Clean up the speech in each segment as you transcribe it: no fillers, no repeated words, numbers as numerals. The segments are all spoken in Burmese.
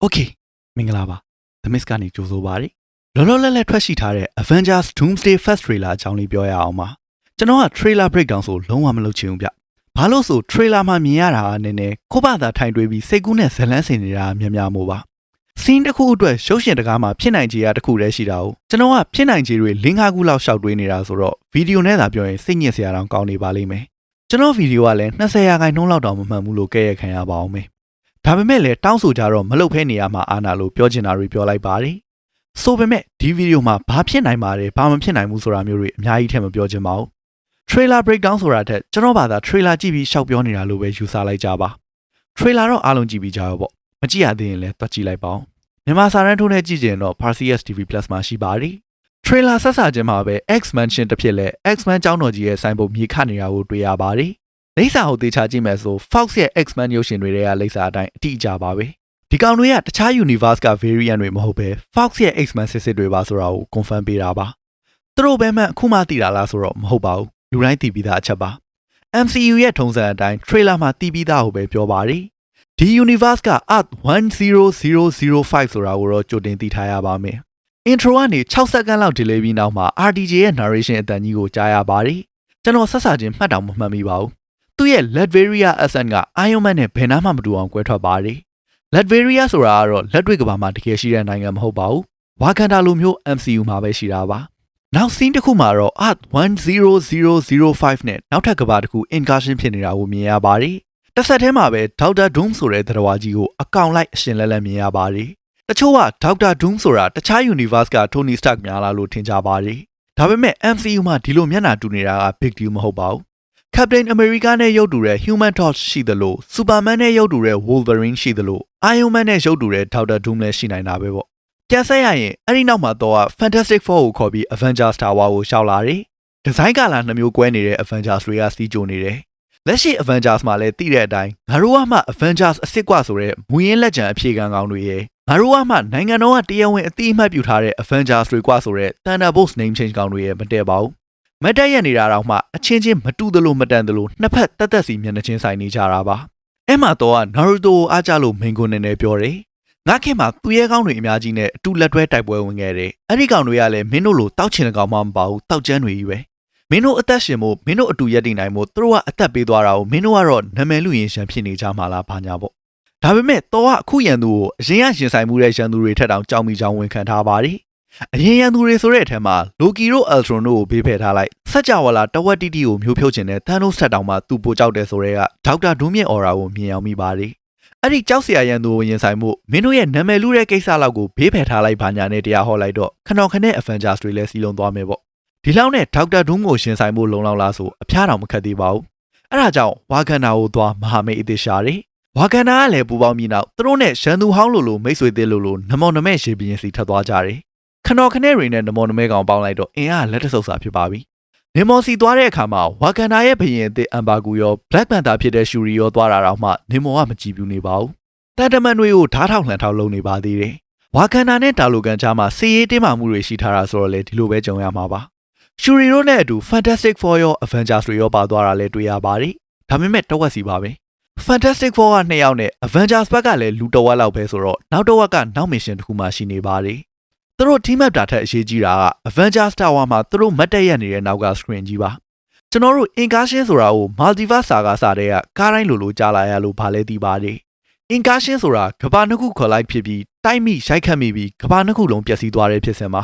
Okay မင်္ဂလာပါ The Mist ကနေကြိုဆိုပါရစေလောလောလတ်လတ်ထွက်ရှိထားတဲ့ Avengers Doomsday First Trailer အကြောင်းလေးပြောရအောင်ပါကျွန်တော်က Trailer Breakdown ဆိုလုံးဝမလုပ်ချင်ဘူးဗျဘာလို့ဆို Trailer မှာမြင်ရတာကနည်းနည်းကိုပါတာထိုင်တွေးပြီးစိတ်ကူးနဲ့ဇလန်းစင်နေတာများမို့ပါ Scene တစ်ခုအတွက်ရုပ်ရှင်တကားမှာဖြစ်နိုင်ခြေရတစ်ခုတည်းရှိတာကိုကျွန်တော်ကဖြစ်နိုင်ခြေတွေ5ခုလောက်ရှောက်တွေးနေတာဆိုတော့ဗီဒီယိုနဲ့သာပြောရင်စိတ်ညစ်စရာတောင်ကောင်းနေပါလိမ့်မယ်ကျွန်တော်ဗီဒီယိုကလည်း20%လောက်တောင်မမှန်ဘူးလို့ကဲ့ရဲ့ခံရပါအောင်မယ်ဒါပေမဲ့လည်းတောင်းဆိုကြတော့မလုပ်ဖဲနေရမှာအာနာလို့ပြောချင်တာတွေပြောလိုက်ပါတယ်ဆိုပေမဲ့ဒီဗီဒီယိုမှာဘာဖြစ်နိုင်ပါတယ်ဘာမဖြစ်နိုင်ဘူးဆိုတာမျိုးတွေအများကြီးထည့်မပြောချင်ပါဘူး Trailer Breakdown ဆိုတာတဲ့ကျွန်တော်ဘာသာ Trailer ကြည့်ပြီးရှောက်ပြောနေတာလို့ပဲယူဆလိုက်ကြပါ Trailer တော့အားလုံးကြည့်ပြီးကြရောပေါ့မကြည့်ရသေးရင်လည်းတွက်ကြည့်လိုက်ပါဦးမြန်မာစာတန်းထိုးနဲ့ကြည့်ကြရင်တော့ Parsias TV Plus မှာရှိပါတယ် Trailer ဆက်စားခြင်းမှာပဲ X-Men ရှင်တစ်ဖြစ်လဲ X-Men ကျောင်းတော်ကြီးရဲ့စိုင်းပုံမြေခနေတာကိုတွေ့ရပါတယ်လိပ်စာကိုတေချာကြည့်မယ်ဆို Fox ရဲ့ X-Men ရုပ်ရှင်တွေကလိပ်စာအတိုင်းအတိအကျပါပဲဒီကောင်တွေကတခြား universe က variant တွေမဟုတ်ပဲ Fox ရဲ့ X-Men စစ်တွေပါဆိုတာကို confirm ပေးတာပါသူတို့ပဲမှအခုမှသိတာလားဆိုတော့မဟုတ်ပါဘူးလူတိုင်းသိပြီးသားအချက်ပါ MCU ရဲ့ထုံးစံအတိုင်း trailer မှာသိပြီးသားကိုပဲပြောပါတယ်ဒီ universe က Earth 10005ဆိုတာကိုတော့ကြိုတင်သိထားရပါမယ် intro ကနေ6စက္ကန့်လောက် delay ပြီးနောက်မှာ RDJ ရဲ့ narration အတန်ကြီးကိုကြားရပါတယ်ကျွန်တော်ဆက်စားခြင်းမှတ်တောင်မမှတ်မိပါဘူးသူ့ရဲ့ Latveria accent က Iron Man နဲ့ဘယ်နာမှမတူအောင်ကွဲထွက်ပါတယ် Latveria ဆိုတာကတော့လက်တွေ့ကဘာမှာတကယ်ရှိတဲ့နိုင်ငံမဟုတ်ပါဘူး Wakanda လိုမျိုး MCU မှာပဲရှိတာပါနောက် scene တစ်ခုမှာတော့ Earth 10005နဲ့နောက်ထပ်ကဘာတစ်ခု incursion ဖြစ်နေတာကိုမြင်ရပါတယ်တစ်ဆက်တည်းမှာပဲ Doctor Doom ဆိုတဲ့သတ္တဝါကြီးကိုအကောင်လိုက်အရှင်လက်လက်မြင်ရပါတယ်တချို့က Doctor Doom ဆိုတာတခြား universe က Tony Stark များလားလို့ထင်ကြပါတယ်ဒါပေမဲ့ MCU မှာဒီလိုမျက်နှာတူနေတာက big deal မဟုတ်ပါဘူးCaptain America နဲ့ရုပ်တူတဲ့ Human Torch ရှိသလို Superman နဲ့ရုပ်တူတဲ့ Wolverine ရှိသလို Iron Man နဲ့ရုပ်တူတဲ့ Doctor Doom လည်းရှိနိုင်တာပဲပေါ့ပြန်ဆက်ရရင်အဲ့ဒီနောက်မှာတော့ Fantastic Four ကိုခေါ်ပြီး Avengers Tower ကိုရှောက်လာတယ်ဒီဇိုင်းကလာ2မျိုးကွဲနေတဲ့ Avengers တွေကစီးကြိုနေတယ်လက်ရှိ Avengers မှာလည်းသိတဲ့အတိုင်းငါတို့ကမှ Avengers အစ်စ်ကွဆိုတဲ့မူရင်းလက်ကျန်အဖြေခံကောင်းတွေရဲ့ငါတို့ကမှနိုင်ငံတော်ကတရားဝင်အတိအမှတ်ပြုထားတဲ့ Avengers တွေကွဆိုတဲ့ Thunderbolts name change ကောင်းတွေရဲ့မတည့်ပါဘူးမတက်ရနေတာတော့မှအချင်းချင်းမတူသလိုမတန်သလိုနှစ်ဖက်တက်တက်စီမျက်နှာချင်းဆိုင်နေကြတာပါအဲ့မှာတော့နာရူတိုကိုအားကြလို့မိန်ကိုနေနေပြောတယ်ငါခင်မှာသူရဲကောင်းတွေအများကြီးနဲ့အတူလက်တွဲတိုက်ပွဲဝင်ခဲ့တယ်အဲ့ဒီကောင်တွေကလည်းမင်းတို့လိုတောက်ချင်တဲ့ကောင်မှမပါဘူးတောက်ကျန်းတွေကြီးပဲမင်းတို့အသက်ရှင်ဖို့မင်းတို့အတူရက်တည်နိုင်ဖို့သူတို့ကအသက်ပေးသွားတာကိုမင်းတို့ကတော့နာမည်လူရင်ရှမ်းဖြစ်နေကြမှာလားဘာညာပေါ့ဒါပေမဲ့တော့အခုရန်သူကိုအရင်ကရင်ဆိုင်မှုတဲ့ရန်သူတွေထက်တောင်ကြောက်မိကြောင်းဝန်ခံထားပါတယ်အရင်ရန်သူတွေဆိုတဲ့အထက်မှာလိုကီတို့ Ultron တို့ကိုဘေးဖယ်ထားလိုက်စက်ကြဝဠာတဝက်တီတီကိုမျိုးဖြုတ်ခြင်းနဲ့သန်နိုးဆက်တောင်မှသူ့ပိုကြောက်တယ်ဆိုတဲ့ကဒေါက်တာဒူးမြင့်အော်ရာကိုမြင်အောင်မိပါတယ်အဲ့ဒီကြောက်စရာရန်သူကိုရင်ဆိုင်မှုမင်းတို့ရဲ့နာမည်လူတဲ့ကိစ္စလောက်ကိုဘေးဖယ်ထားလိုက်ပါညာနဲ့တရားဟောလိုက်တော့ခဏခနဲ့ Avengers တွေလည်းစီလုံးသွားမယ်ပေါ့ဒီလောက်နဲ့ဒေါက်တာဒူးကိုရှင်ဆိုင်မှုလုံလောက်လားဆိုအဖျားတောင်မခက်သေးပါဘူးအဲ့ဒါကြောင့်ဝါကန်နာကိုသွားမဟာမိတ်အသစ်ရှာတယ်ဝါကန်နာကလည်းပူပေါင်းပြီးနောက်သူတို့နဲ့ရန်သူဟောင်းလိုမိတ်ဆွေသေးလိုနမောနမဲရှေးပြင်းစီထပ်သွားကြတယ်ခဏခနဲ့တွေနဲ့နမောနမဲကောင်ပေါင်းလိုက်တော့အင်အားလက်တဆုပ်စာဖြစ်ပါပြီနေမော်စီသွားတဲ့အခါမှာဝါကန်နာရဲ့ဘရင်အသစ်အမ်ဘာဂူရော Black Panther ဖြစ်တဲ့ရှူရီရောသွားတာတော့မှနေမော်ကမကြည့်ဘူးနေပါဘူးတန်တမန်တွေကိုဓားထောက်လှန်ထောက်လုံးနေပါသေးတယ်ဝါကန်နာနဲ့တာလိုကန်ချာမှာစီရေးတင်းမာမှုတွေရှိထားတာဆိုတော့လေဒီလိုပဲကြုံရမှာပါရှူရီတို့နဲ့အတူ Fantastic Four ရော Avengers တွေရောပါသွားတာလည်းတွေ့ရပါတယ်ဒါပေမဲ့တဝက်စီပါပဲFantastic Four က2ယောက်နဲ့ Avengers ဘက်ကလည်းလူတဝက်လောက်ပဲဆိုတော့နောက်တစ်ဝက်ကနောက်မစ်ရှင်တစ်ခုမှရှိနေပါတယ်သူတို့ team up တာထက်အရေးကြီးတာက Avengers Tower မှာသူတို့မတ်တက်ရနေတဲ့နောက်က screen ကြီးပါကျွန်တော်တို့ incursion ဆိုတာကို multiverse စာကစားတဲ့ကားတိုင်းလိုကြားလာရလို့ဗာလဲသိပါတယ် incursion ဆိုတာကဘာနှစ်ခုခေါ်လိုက်ဖြစ်ပြီးတိုက်မိရိုက်ခတ်မိပြီးကဘာနှစ်ခုလုံးပျက်စီးသွားတဲ့ဖြစ်စဉ်ပါ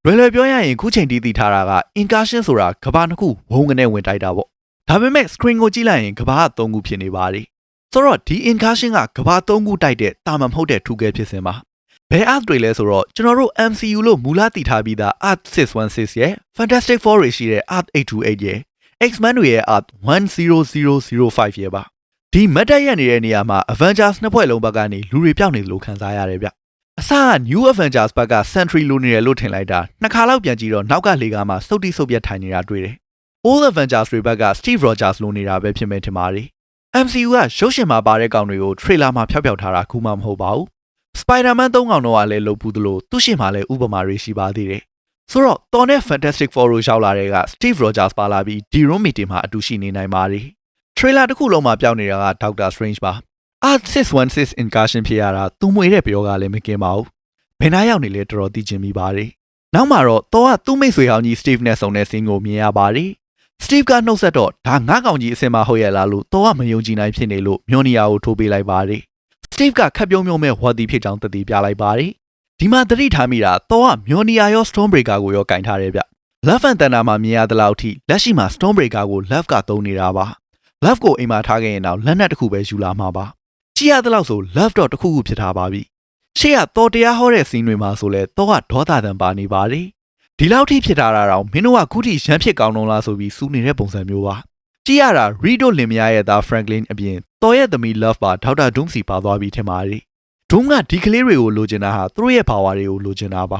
လွယ်လွယ်ပြောရရင်ခုချိန်တီးသိထားတာက incursion ဆိုတာကဘာနှစ်ခုဝုန်းကနေဝင်တိုက်တာပေါ့ဒါပေမဲ့ screen ကိုကြည့်လိုက်ရင်ကဘာက3ခုဖြစ်နေပါတယ်ဆိုတော့ဒီ incursion ကကဘာ3ခုတိုက်တဲ့တာမန်မဟုတ်တဲ့ထူကဲဖြစ်စဉ်ပါဘယ် Earth တွေလဲဆိုတော့ကျွန်တော်တို့ MCU လို့မူလတည်ထားပြီးသား Earth 616ရဲ့ Fantastic Four တွေရှိတဲ့ Earth 828ရဲ့ X-Men တွေရဲ့ Earth 10005ရဲ့ပါဒီမတ်တက်ရနေတဲ့နေရာမှာ Avengers နှစ်ဖွဲ့လုံးဘက်ကနေလူတွေပြောင်းနေလို့ခံစားရတယ်ဗျအစက New Avengers ဘက်က Sentry လိုနေတယ်လို့ထင်လိုက်တာနှစ်ခါလောက်ပြန်ကြည့်တော့နောက်ကလေကားမှာစုတ်တိစုတ်ပြတ်ထိုင်နေတာတွေ့တယ် Old Avengers တွေဘက်က Steve Rogers လိုနေတာပဲဖြစ်မယ်ထင်ပါတယ်MCU ကရုပ်ရှင်မှာပါတဲ့ကောင်တွေကို trailer မှာဖျောက်ဖျောက်ထားတာခုမှမဟုတ်ပါဘူး Spider-Man 3ကောင်တော့လည်းလုပ်ဘူးသလိုသူ့ရှင်မှာလည်းဥပမာတွေရှိပါသေးတယ်ဆိုတော့တော်နဲ့ Fantastic Four တို့ရောက်လာတဲ့က Steve Rogers ပါလာပြီးဒီ room meeting မှာအတူရှိနေနိုင်ပါတယ် trailer တစ်ခုလုံးမှာပြောင်းနေတာက Doctor Strange ပါ Art 616 incursion ဖြစ်ရတာသူ့မွေတဲ့ပြောကလည်းမကင်းပါဘူးဘယ်နှရောက်နေလဲတော်တော်သိချင်မိပါတယ်နောက်မှာတော့တော့သူ့မိတ်ဆွေဟောင်းကြီး Steve နဲ့ဆုံတဲ့ scene ကိုမြင်ရပါတယ် Steve ကနှုတ်ဆက်တော့ဒါငါကောင်ကြီးအစင်မဟုတ်ရလားလို့တော့မယုံကြည်နိုင်ဖြစ်နေလို့မျောနီယာကိုထိုးပေးလိုက်ပါတယ် Steve ကခက်ပြုံးပြုံးမဲ့ဝါဒီဖြစ်ကြောင်းတည်ပြလိုက်ပါတယ်ဒီမှာသတိထားမိတာတော့မျောနီယာရော Stormbreaker ကိုရောကင်ထားတယ်ဗျ Love and Thunder မှာမြင်ရတဲ့လောက်ထိလက်ရှိမှာ Stormbreaker ကို Love ကသုံးနေတာပါ Love ကိုအိမ်မှာထားခဲ့ရင်တော့လက်နက်တစ်ခုပဲယူလာမှာပါကြည့်ရတဲ့လောက်ဆို Love တော့တစ်ခုခုဖြစ်ထားပါပြီရှေ့ကတော်တရားဟောတဲ့ scene တွေမှာဆိုလဲတော့ဒေါသတန်ပါနေပါတယ်ဒီလောက်ထိဖြစ်ထားတာတော့မင်းတို့ကခုထိရမ်းဖြစ်ကောင်းတော့လားဆိုပြီးစူးနေတဲ့ပုံစံမျိုးပါကြည့်ရတာ Rido လင်မယားရဲ့သား Franklin အပြင်တော်ရဲ့သမီး Love ပါဒေါက်တာ Doom စီပါသွားပြီးထင်ပါတယ် Doom ကဒီကလေးတွေကိုလိုချင်တာဟာသူတို့ရဲ့ power တွေကိုလိုချင်တာပ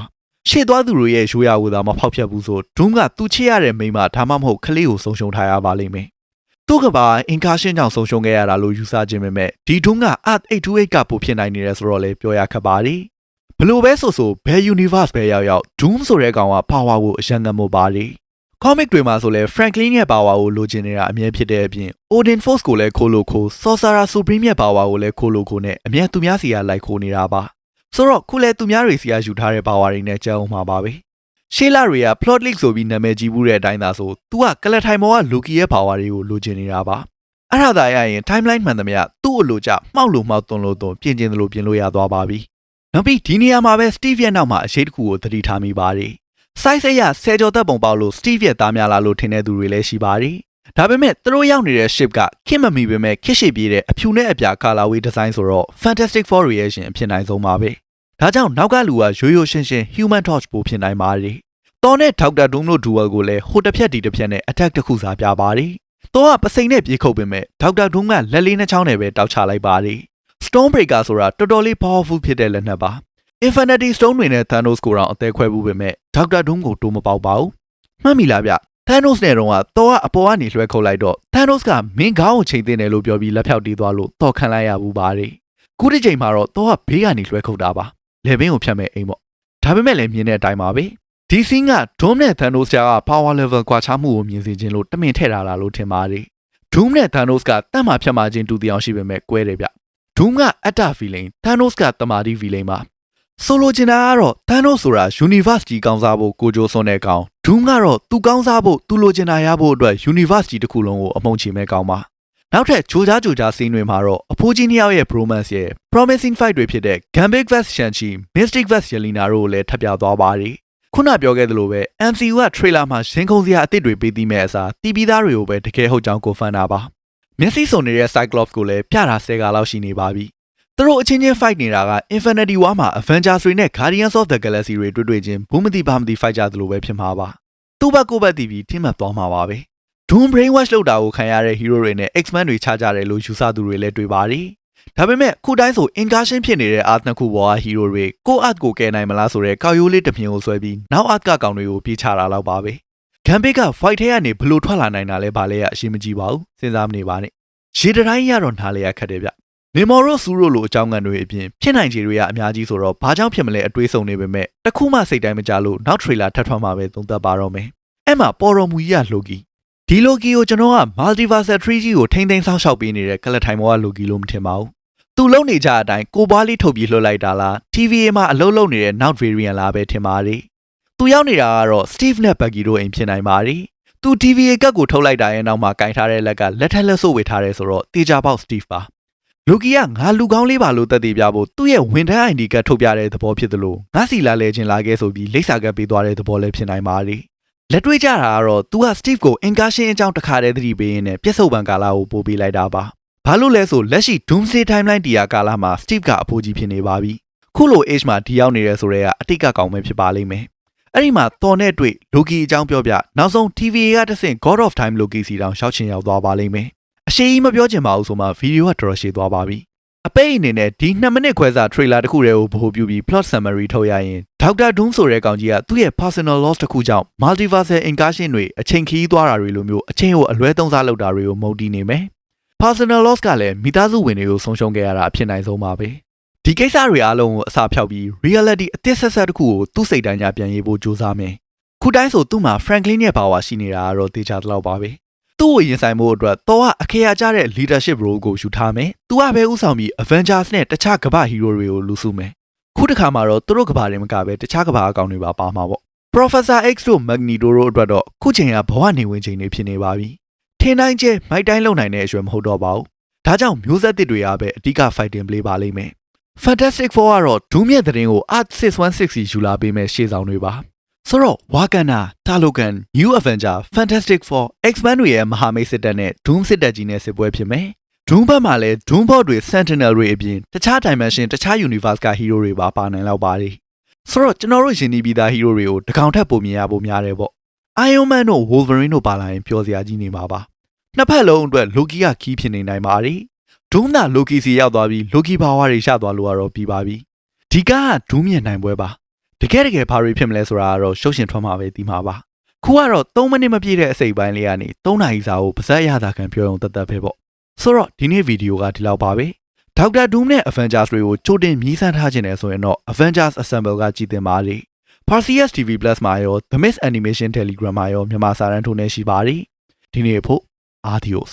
ါရှေ့သွားသူတွေရဲ့ရိုးရာဝသာမဖောက်ဖျက်ဘူးဆို Doom ကသူ့ချစ်ရတဲ့မိန်းမဒါမှမဟုတ်ကလေးကိုဆုံးရှုံးထားရပါလိမ့်မယ်သူ့ကပါအင်ကာရှင်းကြောင့်ဆုံးရှုံးခဲ့ရတာလို့ယူဆခြင်းပဲမဲ့ဒီ Doom က Art 828ကပိုဖြစ်နိုင်နေတယ်ဆိုတော့လေပြောရခက်ပါတယ်ဘလို့ပဲဆိုဘယ် universe ပဲရောက် Doom ဆိုတဲ့ကောင်က power ကိုအရန်ငတ်မို့ပါတယ် comic တွေမှာဆိုလဲ Franklin ရဲ့ power ကိုလိုချင်နေတာအမြဲဖြစ်တဲ့အပြင် Odin Force ကိုလည်းခိုးလို့ခိုး Sorcerer Supreme ရဲ့ power ကိုလည်းခိုးလို့ခိုးနဲ့အမြဲသူများစီကလိုက်ခိုးနေတာပါဆိုတော့ခုလဲသူများတွေစီကယူထားတဲ့ power တွေနဲ့ကြောက်အောင်မှာပါပဲရှေးလာတွေက plot leak ဆိုပြီးနာမည်ကြီးဘူးတဲ့အတိုင်းသာဆို तू ကကလထိုင်မော်က Loki ရဲ့ power တွေကိုလိုချင်နေတာပါအဲ့ဒါသာရရင် timeline မှန်သမျှသူ့အလိုကျမှောက်လို့မှောက်သွန်းလို့သွန်းပြင်ကျင်တယ်လို့ပြင်လို့ရသွားပါပြီနောက်ပြီးဒီနေရာမှာပဲ Steve ရဲ့နောက်မှာအရှိတ်တစ်ခုကိုသတိထားမိပါတယ် size အရဆယ်ကျော်သက်ပုံပေါက်လို့ Steve ရဲ့သားများလာလို့ထင်တဲ့သူတွေလည်းရှိပါတယ်ဒါပေမဲ့သူတို့ရောက်နေတဲ့ ship ကခင်မမီပေမဲ့ခစ်ရှိပြေးတဲ့အဖြူနဲ့အပြာ colorway design ဆိုတော့ Fantastic Four ရဲ့ရှင်အဖြစ်နိုင်ဆုံးပါပဲဒါကြောင့်နောက်ကလူကရိုးရိုးရှင်းရှင်း Human Torch ပိုဖြစ်နိုင်ပါတယ်တော်နဲ့ Dr. Doom တို့ duel ကိုလည်းဟိုတစ်ဖြက်ဒီတစ်ဖြက်နဲ့ attack တစ်ခုစားပြပါတယ်တော်ကပစိန်နဲ့ပြေးခုတ်ပေမဲ့ Dr. Doom ကလက်လေးနှချောင်းနဲ့ပဲတောက်ချလိုက်ပါတယ် Stormbreaker ဆိုတာတော်တော်လေး powerful ဖြစ်တဲ့လက်နက်ပါ Infinity Stone တွေနဲ့ Thanos ကိုတော့အသေးခွဲဘူးပေမဲ့ Dr. Doom ကိုတိုးမပေါက်ပါဘူးမှတ်မိလားဗျ Thanos နဲ့တော့တော်ကအပေါ်ကနေလွှဲခုတ်လိုက်တော့ Thanos ကမင်းခေါင်းကိုချိန်သိနေလို့ပြောပြီးလက်ဖြောက်တီးသွားလို့တော်ခံလိုက်ရဘူးပါတယ်ခုတစ်ချိန်မှာတော့တော်ကဘေးကနေလွှဲခုတ်တာပါလေဘင်းကိုဖြတ်မဲ့အိမ်ပေါ့ဒါပေမဲ့လည်းမြင်တဲ့အတိုင်းပါပဲဒီ scene က Doom နဲ့ Thanos က power level ကွာခြားမှုကိုမြင်စေခြင်းလို့တမင်ထည့်ထားတာလို့ထင်ပါတယ် Doom နဲ့ Thanos ကတတ်မှဖြတ်မှချင်းတူတီအောင်ရှိပေမဲ့ကွဲတယ်ဗျ Doom က Atta villain Thanos ကတမာတိ villain ပါဆိုလိုချင်တာကတော့ Thanos ဆိုတာ universe ကြီးကောင်းစားဖို့ကိုကြိုးစွန်းတဲ့ကောင် Doom ကတော့သူကောင်းစားဖို့သူလိုချင်တာရဖို့အတွက် universe ကြီးတစ်ခုလုံးကိုအမုန်းချမဲ့ကောင်ပါနောက်ထပ်ဂျိုကြား scene တွေမှာတော့အဖိုးကြီးနှစ်ယောက်ရဲ့ bromance ရဲ့ promising fight တွေဖြစ်တဲ့ Gambit vs Shang-Chi Mystic vs Yelena တို့ကိုလည်းထပ်ပြသွားပါတယ်ခုနပြောခဲ့သလိုပဲ MCU က trailer မှာရင်ခုန်စရာအသစ်တွေပေးပြီးမဲ့အစားတီးပြီးသားတွေကိုပဲတကယ်ဟုတ်ကြောင်းကိုဖန်တာပါမျက်စိစုံနေတဲ့ Cyclops ကိုလည်းပြတာ10ကလောက်ရှိနေပါပြီသူတို့အချင်းချင်း fight နေတာက Infinity War မှာ Avengers တွေနဲ့ Guardians of the Galaxy တွေတွေ့ချင်းဘူးမသိပါမသိ fight ကြသလိုပဲဖြစ်မှာပါသူ့ဘက်ကိုဘက်တီးပြီးထိမှတ်သွားမှာပါပဲ Doom brainwash လုပ်တာကိုခံရတဲ့ hero တွေနဲ့ X-Men တွေခြားကြတယ်လို့ယူဆသူတွေလည်းတွေ့ပါတယ်ဒါပေမဲ့ခုတိုင်းဆို incursion ဖြစ်နေတဲ့ art နှစ်ခုပေါ်က hero တွေကို art ကိုကယ်နိုင်မလားဆိုတဲ့ကောက်ရိုးလေးတစ်မြင်ကိုဆွဲပြီးနောက် art ကကောင်တွေကိုပြေးချတာလောက်ပါပဲ Gambit က fight ထဲကနေဘလို့ထွက်လာနိုင်တာလဲဘာလဲအရှင်းမကြည့်ပါဘူးစဉ်းစားမနေပါနဲ့ရေတတိုင်းရတော့နားလေရခက်တယ်ဗျနေမော်ရိုဆူရိုလိုအကြောင်းကန်တွေအပြင်ဖြစ်နိုင်ခြေတွေကအများကြီးဆိုတော့ဘာကြောင့်ဖြစ်မလဲအတွေးဆုံနေပေမဲ့တခုမှစိတ်တိုင်းမကြလို့နောက် trailer ထပ်ထွက်မှာပဲသုံးသပ်ပါတော့မယ်အဲ့မှာပေါ်တော်မူကြီးက Loki ဒီ Loki ကိုကျွန်တော်က Multiversal Trilogy ကိုထိမ့်သိမ်းဆောက်ရှောက်ပေးနေတဲ့ကလထိုင်မောက Loki လို့မထင်ပါဘူးသူလုံနေကြအတိုင်းကိုပွားလေးထုတ်ပြီးလှုပ်လိုက်တာလား TVA မှာအလုပ်လုပ်နေတဲ့ Not Variant လားပဲထင်ပါတယ်သူရောက်နေတာကတော့ Steve နဲ့ Bucky တို့အိမ်ဖြစ်နိုင်ပါတယ်သူ TVA ကတ်ကိုထုတ်လိုက်တာရဲ့နောက်မှာကင်ထားတဲ့လက်ကလက်ထက်လက်ဆုပ်ဝေထားတယ်ဆိုတော့တေချာပေါက် Steve ပါLoki ကငါလူကောင်းလေးပါလို့တက်သေးပြဖို့သူ့ရဲ့ဝန်ထမ်း ID ကတ်ထုတ်ပြတဲ့သဘောဖြစ်သလိုငါစီလာလဲခြင်းလာခဲ့ဆိုပြီးလိပ်စာကတ်ပေးသွားတဲ့သဘောလည်းဖြစ်နိုင်ပါတယ်လက်တွေ့ကြတာကတော့ तू က Steve ကို incursion အကြောင်းတစ်ခါတည်းသတိပေးရင်းနဲ့ပြစ္ဆုတ်ပံကာလကိုပို့ပေးလိုက်တာပါဘာလို့လဲဆိုလက်ရှိ Doomsday Timeline တရားကာလမှာ Steve ကအဖိုးကြီးဖြစ်နေပါပြီခုလို age မှာဒီရောက်နေရဲဆိုတော့အတိတ်ကကောင်းပဲဖြစ်ပါလိမ့်မယ်အဲ့ဒီမှာတော်နဲ့တွေ့ Loki အကြောင်းပြောပြနောက်ဆုံး TVA ကတဆင့် God of Time Loki စီတောင်ရှောက်ချင်ရောက်သွားပါလိမ့်မယ်အရှိကြီးမပြောချင်ပါဘူးဆိုမှဗီဒီယိုကတော်တော်ရှည်သွားပါပြီအပိတ်အနေနဲ့ဒီ2မိနစ်ခွဲစာ trailer တစ်ခုတည်းကိုဗဟိုပြုပြီး plot summary ထုတ်ရရင် Dr. Doom ဆိုတဲ့ကောင်ကြီးကသူ့ရဲ့ personal loss တစ်ခုကြောင့် multiversal incursion တွေအချိန်ခီးသွားတာတွေလိုမျိုးအချိန်ကိုအလွဲသုံးစားလုပ်တာတွေကိုမုန်းတီးနေမယ် personal loss ကလည်းမိသားစုဝင်တွေကိုဆုံးရှုံးခဲ့ရတာအဖြစ်နိုင်ဆုံးပါပဲဒီကိစ္စတွေအားလုံးကိုအစာဖြောက်ပြီး reality အသစ်ဆက်ဆက်တစ်ခုကိုသူ့စိတ်တိုင်းကြပြန်ရေးဖို့ကြိုးစားမယ်ခုတိုင်းဆိုသူ့မှာ Franklin ရဲ့ power ရှိနေတာကတော့တေချာတော့ပါပဲသူ သူ့ကိုရင်ဆိုင်မှုအတွက်တော့အခရာကျတဲ့ leadership role ကိုယူထားမယ်။သူကပဲဥဆောင်ပြီး Avengers နဲ့တခြားကမ္ဘာ hero တွေကိုလူစုမယ်။ခုတစ်ခါမှာတော့သူတို့ကမ္ဘာတွေမကပဲတခြားကမ္ဘာအကောင်တွေပါပါမှာပေါ့။ Professor X တို့ Magneto တို့အတွက်တော့ခုချိန်ကဘဝနေဝင်ချိန်တွေဖြစ်နေပါပြီ။ထင်းတိုင်းကျဲမိုက်တိုင်းလုံနိုင်တဲ့အရွယ်မဟုတ်တော့ပါဘူး။ဒါကြောင့်မျိုးဆက်သစ်တွေကပဲအဓိက fighting play ပါလိမ့်မယ်။ Fantastic Four ကတော့ Doom ရဲ့သတင်းကို Art 616ယူလာပေးမဲ့ရှေ့ဆောင်တွေပါ။ဆိုတော့ Wakanda, Talokan, New Avenger, Fantastic Four, X-Men တွေရဲ့မဟာမိတ်စစ်တပ်နဲ့ Doom စစ်တပ်ကြီးနဲ့စစ်ပွဲဖြစ်မယ်။ Doom ဘက်မှာလည်း Doom Bot တွေ Sentinel တွေအပြင်တခြား dimension တခြား universe က hero တွေပါနိုင်လောက်ပါတယ်။ဆိုတော့ကျွန်တော်တို့ယဉ်နီးပြီးသား hero တွေကိုတကောင်ထက်ပိုမြင်ရဖို့များတယ်ပေါ့။ Iron Man တို့ Wolverine တို့ပါလာရင်ပျော်စရာကြီးနေမှာပါ။နှစ်ဖက်လုံးအတွက် Loki က key ဖြစ်နေနိုင်ပါတယ်။ Doom က Loki စီရောက်သွားပြီး Loki ဘာဝါတွေရသွားလို့ကတော့ပြီးပါပြီ။ဒီက Doom ရဲ့နိုင်ပွဲပါ။တကယ်ဘာတွေဖြစ်မလဲဆိုတာကတော့ရှုပ်ရှင်ထွက်မှာပဲသိမှာပါ။ခုကတော့3မိနစ်မပြည့်တဲ့အစိပ်ပိုင်းလေးကနေ3နာရီစာကိုပါဇက်ရတာခံပြောရုံတသက်ပဲပေါ့။ဆိုတော့ဒီနေ့ဗီဒီယိုကဒီလောက်ပါပဲ။ Doctor Doom နဲ့ Avengers တွေကိုကြိုတင်မြည်ဆန်းထားခြင်းနဲ့ဆိုရင်တော့ Avengers Assemble ကကြည်တင်ပါလေ။ Parcius TV Plus မှာရော The Miss Animation Telegram မှာရောမြန်မာစာတန်းထိုးနေရှိပါတယ်။ဒီနေ့ဖို့ Adios